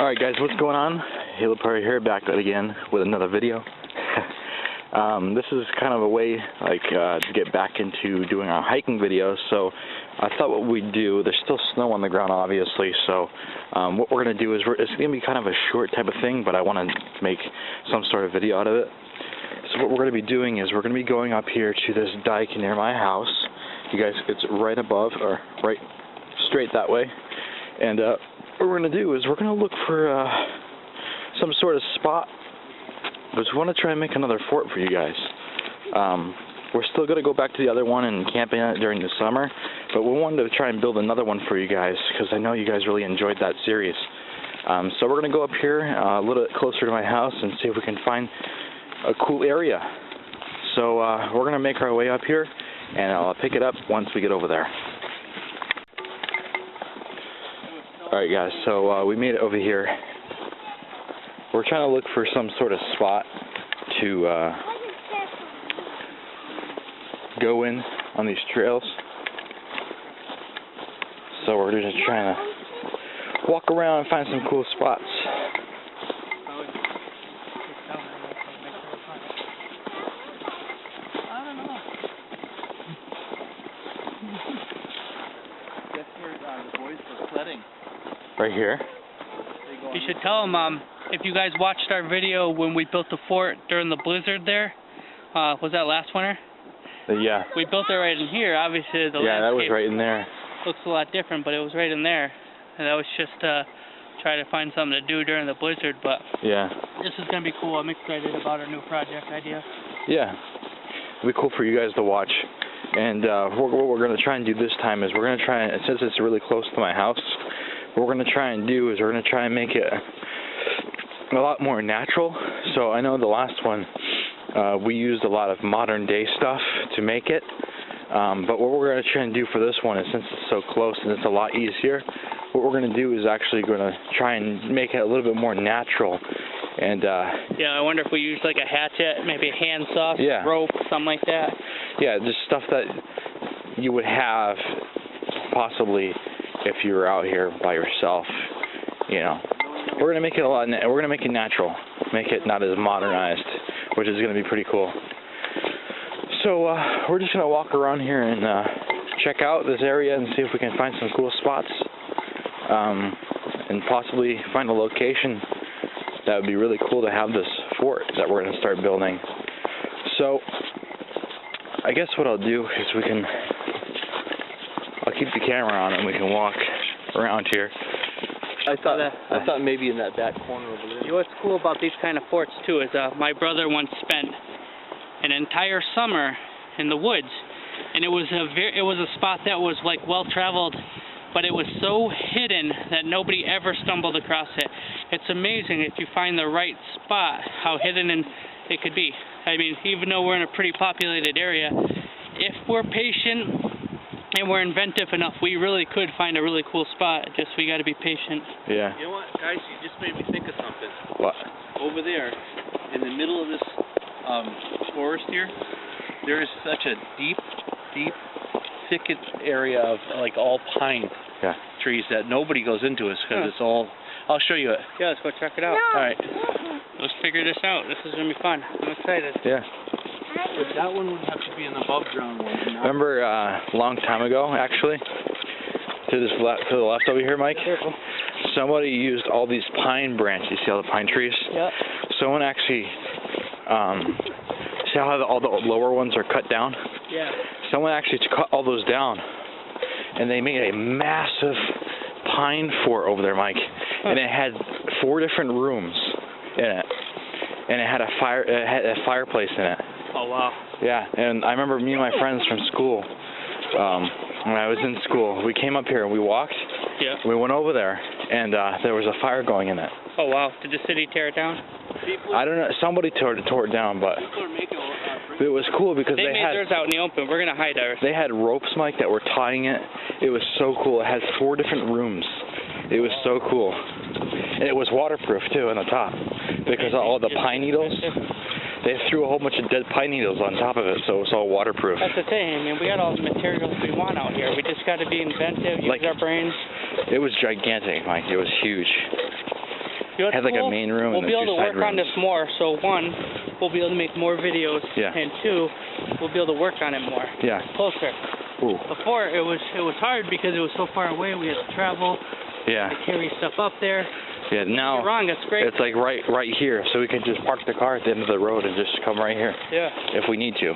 Alright guys, what's going on? Halo Perry here, back again with another video. This is kind of a way to get back into doing our hiking videos, so I thought what we'd do, there's still snow on the ground obviously, so what we're going to do is it's going to be kind of a short type of thing, but I want to make some sort of video out of it. So what we're going to be doing is we're going to be going up here to this dike near my house. You guys, it's right above, or right straight that way, and what we're going to do is we're going to look for some sort of spot. But we want to try and make another fort for you guys. We're still going to go back to the other one and camp in it during the summer, but we wanted to try and build another one for you guys because I know you guys really enjoyed that series. So we're going to go up here a little bit closer to my house and see if we can find a cool area. So we're going to make our way up here, and I'll pick it up once we get over there. Alright guys, so we made it over here. We're trying to look for some sort of spot to go in on these trails. So we're just trying to walk around and find some cool spots. I don't know. Guess where the boys were sledding. Right here. You should tell them, if you guys watched our video when we built the fort during the blizzard there, was that last winter? Yeah. We built it right in here. Obviously, the yeah, that was landscape right in there. looks a lot different, but it was right in there. And that was just try to find something to do during the blizzard, but yeah, this is going to be cool. I'm excited about our new project idea. Yeah. It'll be cool for you guys to watch. And what we're going to try and do this time is we're going to try and, since it's really close to my house, what we're going to try and do is we're going to try and make it a lot more natural. So I know the last one we used a lot of modern day stuff to make it, but what we're going to try and do for this one is, since it's so close and it's a lot easier, what we're going to do is actually going to try and make it a little bit more natural. And yeah, I wonder if we use like a hatchet, maybe a handsaw, yeah, rope, something like that. Yeah, just stuff that you would have possibly if you were out here by yourself, you know. We're gonna make it we're gonna make it natural, make it not as modernized, which is gonna be pretty cool. So we're just gonna walk around here and check out this area and see if we can find some cool spots, and possibly find a location that would be really cool to have this fort that we're gonna start building. So I guess what I'll do is I'll keep the camera on and we can walk around here. I thought maybe in that back corner over there. You know what's cool about these kind of forts too is my brother once spent an entire summer in the woods, and it was a spot that was like well traveled, but it was so hidden that nobody ever stumbled across it. It's amazing if you find the right spot how hidden it could be. I mean, even though we're in a pretty populated area, if we're patient and we're inventive enough, we really could find a really cool spot. Just we got to be patient. Yeah. You know what, guys? You just made me think of something. What? Over there, in the middle of this forest here, there is such a deep, thicket area of like all pine trees that nobody goes into us because it's all. I'll show you it. Yeah, let's go check it out. No. All right. Let's figure this out. This is gonna be fun. I'm excited. Yeah. But that one would have to be an above ground one. Remember a long time ago, actually, to the left over here, Mike? Careful. Somebody used all these pine branches. You see all the pine trees? Yeah. Someone actually, see how all the lower ones are cut down? Yeah. Someone actually cut all those down, and they made a massive pine fort over there, Mike. And it had 4 different rooms in it, and it had a fireplace in it. Oh wow. Yeah, and I remember me and my friends from school, when I was in school, we came up here and we walked. Yeah. We went over there, and there was a fire going in it. Oh wow. Did the city tear it down? I don't know. Somebody tore it down, but it was cool because they made theirs out in the open. We're gonna hide ours. They had ropes, Mike, that were tying it. It was so cool. It had 4 different rooms. It was so cool, and it was waterproof too on the top because of all the pine needles. They threw a whole bunch of dead pine needles on top of it, so it was all waterproof. That's the thing. I mean, we got all the materials we want out here. We just got to be inventive, use our brains. It was gigantic, Mike. It was huge. You know what's Had like cool? a main room We'll and be then able two to side work on rooms. this more. So one, we'll be able to make more videos, Yeah. and two, we'll be able to work on it more. Yeah. Closer. Ooh. Before it was hard because it was so far away. We had to travel, Yeah. carry stuff up there. Yeah. Don't Now get me wrong, that's great. it's like right here, so we can just park the car at the end of the road and just come right here Yeah. if we need to.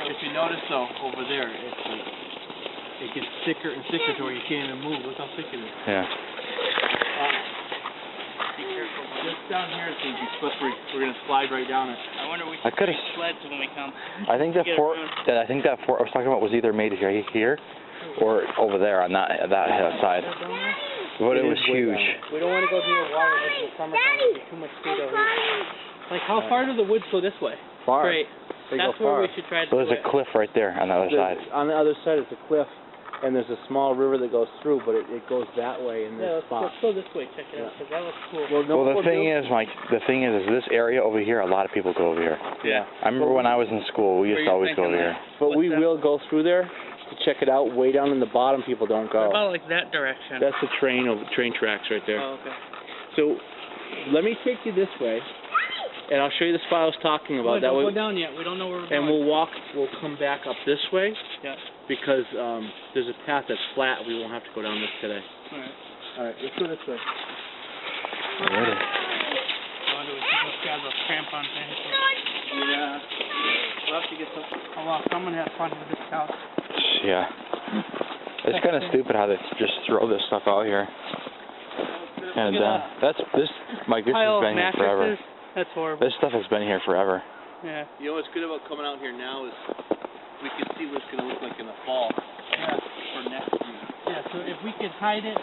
If you notice though, over there, it gets thicker and thicker to where you can't even move. Look how thick it is. Yeah. Be careful. This down here is going to be slippery. We're going to slide right down it. I wonder we I should could've- bring sleds when we come. I think that Get fort around. I was talking about was either made here or over there on that side. But it was huge. We don't want to go near water in the summertime. There'll be too much speed over here. Like, how far do the woods go this way? Far. Great. They That's go where far. we should try to So there's do a it. cliff right there on the other side. On the other side is a cliff, and there's a small river that goes through, but it goes that way in Yeah, this spot. let's go this way. Check it out, because that looks cool. Well, the thing is, Mike, is this area over here, a lot of people go over here. Yeah. I remember when I was in school, we used Were to you always go over thinking here. But What's we that? will go through there to check it out. Way down in the bottom, people don't What go. about like that direction? That's the train tracks right there. Oh, okay. So let me take you this way, and I'll show you the spot I was talking about. Don't That go way, down yet. We don't know where we're and going. we'll come back up this way Yeah. because there's a path that's flat. We won't have to go down this today. All right. All right, let's go this way. Alrighty. I wonder if we can grab those crampons in. Yeah. We'll have to get some. Oh, wow. Someone had fun with this couch. Yeah. It's kind of stupid how they just throw this stuff out here. And Look at Mike, this Pile has of been here forever. mattresses. That's horrible. This stuff has been here forever. Yeah. You know what's good about coming out here now is we can see what it's going to look like in the fall. Yeah. For next year. Yeah, so if we could hide it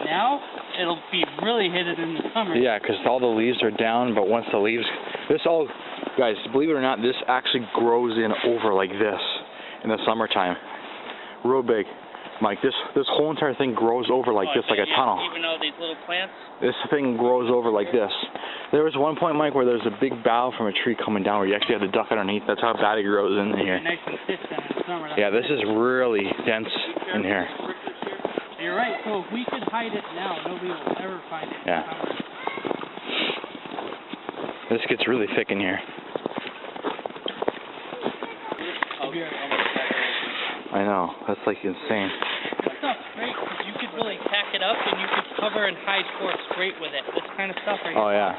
now, it'll be really hidden in the summer. Yeah, because all the leaves are down, but once the leaves, guys, believe it or not, this actually grows in over like this in the summertime. Real big. Mike, this whole entire thing grows over like this, like a tunnel. Even though these little plants? This thing grows over like this. There was one point, Mike, where there's a big bough from a tree coming down where you actually have to duck underneath. That's how bad it grows in here. Nice and thick then in the summer. Yeah, this is really dense in here. You're right. So if we could hide it now, nobody will ever find it. Yeah. This gets really thick in here. I know. That's like insane. This stuff's great because you could really tack it up and you could cover and hide forest great with it. This kind of stuff right Oh, yeah.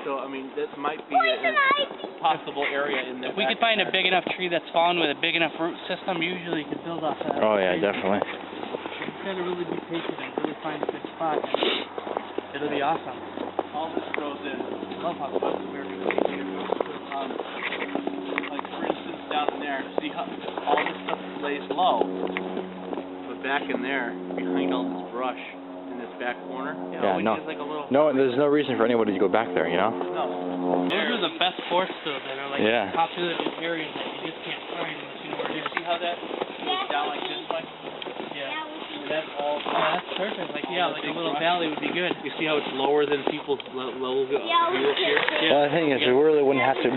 So, I mean, this might be a possible area in the If we could find a big enough tree that's fallen with a big enough root system, usually you could build off that. Oh, yeah, definitely. You gotta really be patient and really find a good spot. It'll be awesome. all this grows in. I love how close we're doing it here. Like for instance down in there, see how all this stuff lays low, but back in there, behind all this brush, in this back corner, Yeah, we no. did like a little. No, there's no reason for anybody to go back there, you know? no. Those are the best forests though that are like Yeah. popular in areas that you just can't find unless you know where it is. See how that goes down like this, like Yeah. that's all. Oh, that's perfect. Like yeah, like a little valley would be good. You see how it's lower than people's level view up here? Well, the thing is, we really wouldn't have to.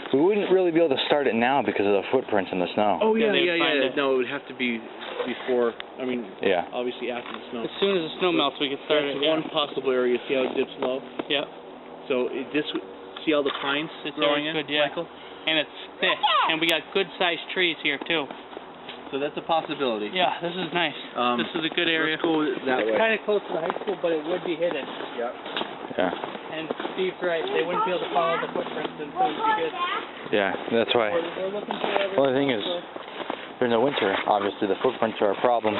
We wouldn't really be able to start it now because of the footprints in the snow. Oh, yeah, Yeah, yeah, they'd find yeah. it. No, it would have to be before, I mean, Yeah. obviously after the snow. As soon as the snow melts, we can start That's it. one possible area. See how it dips low? Yeah. So see all the pines This growing area's in, good, yeah. Michael? And it's thick, and we got good-sized trees here too. So that's a possibility. Yeah, this is nice. This is a good area. Let's go that way. Kind of close to the high school, but it would be hidden. Yep. Yeah. And Steve's right; they wouldn't be able to follow the footprints, and so it'd be good. Yeah, that's why. We're looking for everything. Well, the thing is, during the winter, obviously the footprints are a problem.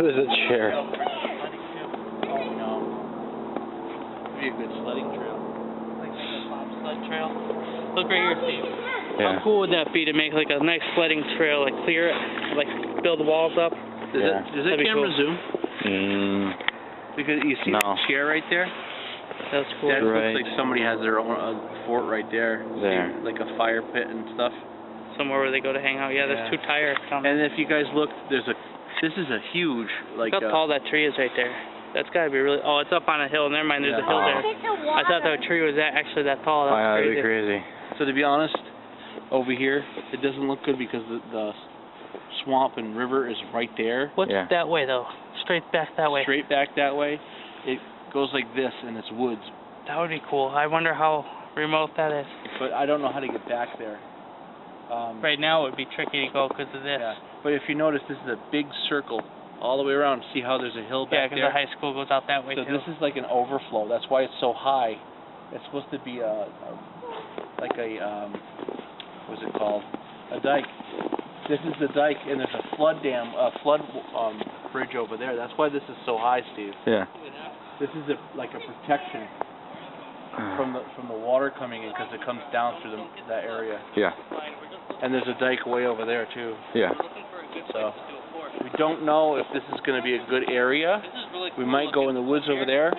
There's a chair. Oh no. It'd be a good sledding trail. Like a bobsled trail. Look right here, Steve. Yeah. How cool would that be to make like a nice sledding trail, like clear it, like build the walls up? Does Yeah. does that That'd be camera cool. zoom? Because you see No. that chair right there? That's cool. That Right. looks like somebody has their own fort right there. There. See, like a fire pit and stuff. Somewhere where they go to hang out. Yeah, there's Yeah. 2 tires coming. And if you guys look, this is a huge, like, Look how tall that tree is right there. That's gotta be really. Oh, it's up on a hill. Never mind. There's a hill there. I thought that tree was actually that tall. That's that'd crazy. be crazy. So to be honest, over here it doesn't look good because the swamp and river is right there. What's that way though? Straight back that way. Straight back that way. It goes like this, and it's woods. That would be cool. I wonder how remote that is. But I don't know how to get back there. Right now it would be tricky to go because of this. Yeah. But if you notice, this is a big circle all the way around. See how there's a hill back there? Yeah, because the high school goes out that way so too. this is like an overflow. That's why it's so high. It's supposed to be what's it called? A dike. This is the dike, and there's a flood bridge over there. That's why this is so high, Steve. Yeah. This is like a protection from the water coming in because it comes down through that area. Yeah. And there's a dike way over there too. Yeah. So we don't know if this is going to be a good area. We might go in the woods over there.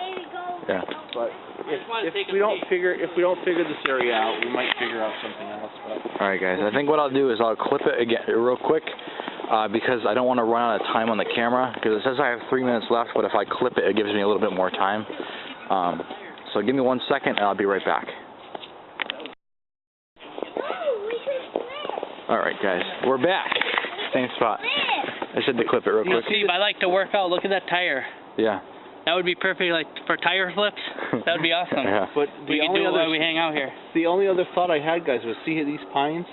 Yeah. But if we don't figure this area out, we might figure out something else. But All right, guys. I think what I'll do is I'll clip it again real quick because I don't want to run out of time on the camera because it says I have 3 minutes left, but if I clip it, it gives me a little bit more time. So give me 1 second, and I'll be right back. All right, guys. We're back. Same spot. I said to clip it real quick. Steve, I like to work out. Look at that tire. Yeah. That would be perfect, like for tire flips. That would be awesome. Yeah. But We can do it while we hang out here. the only other thought I had, guys, was see these pines.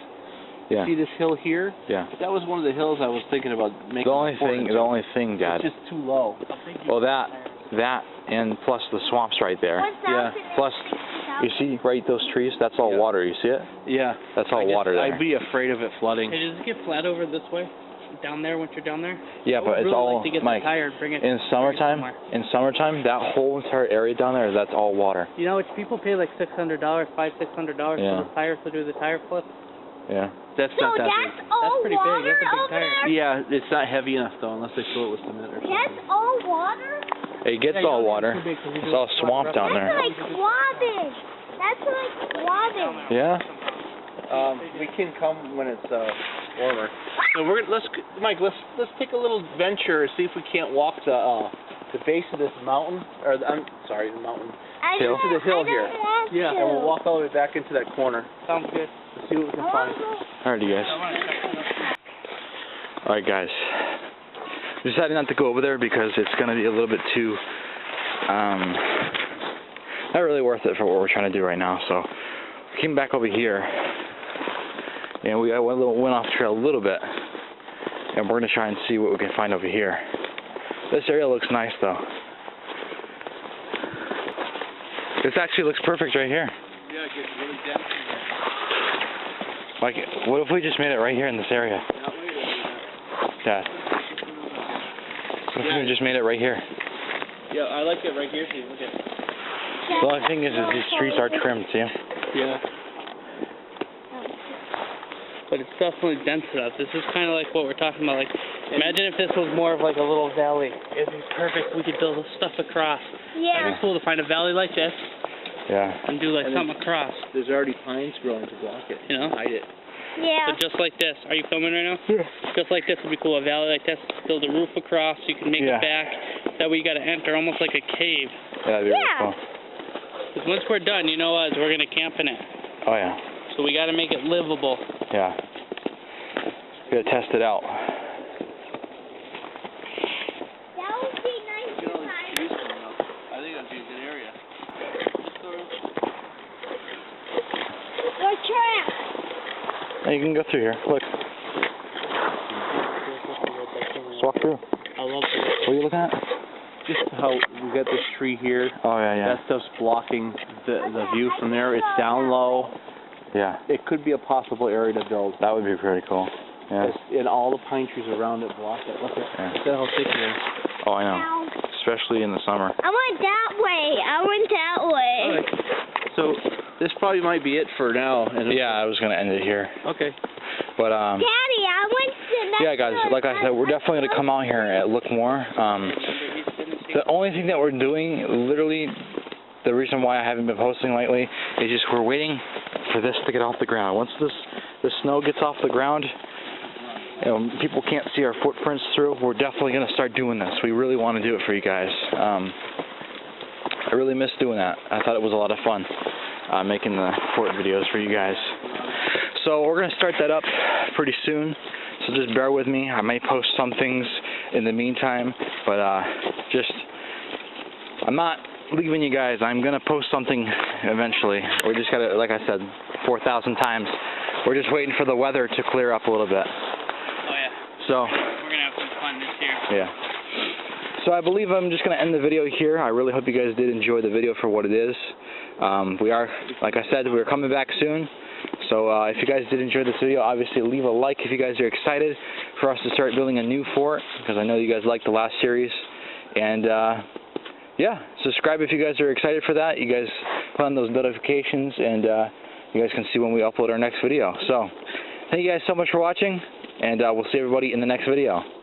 Yeah. See this hill here? Yeah. That was one of the hills I was thinking about making. The only thing, Dad. It's just too low. Well, that, and plus the swamp's right there. Yeah. Plus, you see, right, those trees? That's all water. You see it? Yeah. That's all water there. I'd be afraid of it flooding. Hey, does it get flat over this way? Down there, once you're down there? Yeah, but it's really all, like to get Mike, the tire and bring it in summertime, that whole entire area down there, that's all water. You know, it's people pay like $600, $600 for the tires to do the tire flip. Yeah. That's not that big. That's pretty big. That's a big tire. Yeah, it's not heavy enough though, unless they fill it with cement or something. That's all water? It gets all water. It's all swamp down there. That's like swabbing. That's like swabbing. Yeah? We can come when it's warmer. So Mike, let's take a little venture and see if we can't walk the base of this mountain, or the mountain. Hill? To the hill here. Yeah. And we'll walk all the way back into that corner. Sounds good. Let's see what we can find. Alrighty, guys. Alright, guys. Decided not to go over there because it's going to be a little bit too, not really worth it for what we're trying to do right now. So, we came back over here, and we went off trail a little bit, and we're going to try and see what we can find over here. This area looks nice, though. This actually looks perfect right here. Yeah, it gets really dense. Like, what if we just made it right here in this area? Dad. What if we just made it right here? Yeah, I like it right here too. Look at it. The only thing is these trees are trimmed, see? Yeah. But it's definitely dense enough. This is kind of like what we're talking about. Like, imagine if this was more of like a little valley. It'd be perfect. We could build stuff across. Yeah. It'd be cool to find a valley like this Yeah. and do like something across. There's already pines growing to block it. You know? Hide it. Yeah. But just like this. Are you filming right now? Yeah. Just like this would be cool. A valley like this. Build a roof across so you can make it back. That way you got to enter almost like a cave. Yeah, that'd be really cool. Because once we're done, you know us, we're going to camp in it. Oh, yeah. So we got to make it livable. Yeah. We gotta test it out. That would be nice to find. I think that'd be a good area. Your trap. Now you can go through here. Look. Just walk through. I love it. What are you looking at? Just how we got this tree here. Oh, yeah. That stuff's blocking the view from there. It's down low. Yeah. It could be a possible area to build. That would be pretty cool. Yeah. And all the pine trees around it block it. Look at how thick it is. Oh, I know. Especially in the summer. I went that way. So this probably might be it for now. And Yeah, I was gonna end it here. Okay. But Daddy, I went to yeah, guys. Like I said, we're definitely gonna come out here and look more. The only thing that we're doing, literally, the reason why I haven't been posting lately is just we're waiting for this to get off the ground. Once the snow gets off the ground, people can't see our footprints through, we're definitely going to start doing this. We really want to do it for you guys. I really miss doing that. I thought it was a lot of fun making the fort videos for you guys. So we're going to start that up pretty soon, so just bear with me. I may post some things in the meantime, but I'm not leaving you guys. I'm going to post something eventually. We just got to, like I said, 4,000 times. We're just waiting for the weather to clear up a little bit. Oh yeah. So we're going to have some fun this year. Yeah. So I believe I'm just going to end the video here. I really hope you guys did enjoy the video for what it is. We are, like I said, we're coming back soon. So if you guys did enjoy this video, obviously leave a like if you guys are excited for us to start building a new fort, because I know you guys liked the last series. And yeah, subscribe if you guys are excited for that. You guys put on those notifications, and you guys can see when we upload our next video. So thank you guys so much for watching, and we'll see everybody in the next video.